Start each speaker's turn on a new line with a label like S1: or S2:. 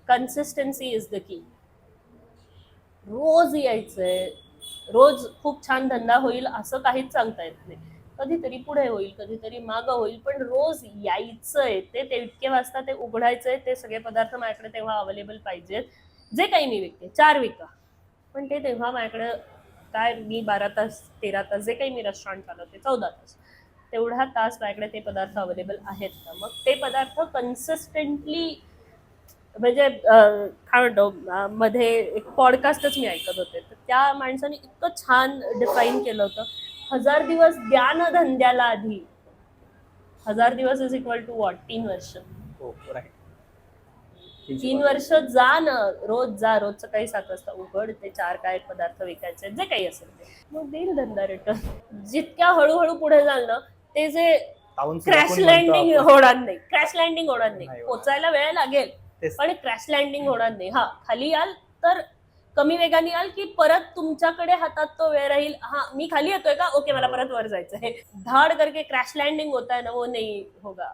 S1: Consistency is the key. रोज यायचंय, रोज खूप छान धंदा होईल असं काहीच सांगता येत नाही. कधीतरी पुढे होईल, कधीतरी मागं होईल, पण रोज यायचंय. ते इतके वाजता ते उघडायचंय, ते सगळे पदार्थ माझ्याकडे तेव्हा अवेलेबल पाहिजेत. जे काही मी विकते 4 विका, पण ते तेव्हा माझ्याकडे काय मी 12 तास 13 तास जे काही मी रेस्टॉरंट चालवते 14 तास तेवढा तास माझ्याकडे ते पदार्थ अवेलेबल आहेत का. मग ते पदार्थ कन्सिस्टंटली म्हणजे काय म्हणतो मध्ये एक पॉडकास्टच मी ऐकत होते, तर त्या माणसाने इतकं छान डिफाईन केलं होतं. 1000 दिवस द्या ना धंद्याला आधी. 1000 दिवस इज इक्वल टू व्हॉट 3 वर्ष.
S2: हो राईट.
S1: 3 वर्ष जा ना, रोज जा, रोज सकाळी 7 वाजता उघड, ते 4 काय पदार्थ विकायचे जे काही असेल ते, मग देईल धंदा रिटर्न. जितक्या हळूहळू पुढे जाल ना, ते जे क्रॅश लँडिंग होणार नाही, क्रॅश लँडिंग होणार नाही. पोचायला वेळ लागेल पण क्रॅश लँडिंग होणार नाही. हा, खाली याल तर कमी वेगाने याल की परत तुमच्याकडे हातात तो वेळ राहील. हा, मी खाली येतोय का, ओके मला परत वर जायचंय. धाड करके क्रॅश लँडिंग होता है ना, वो नहीं होगा.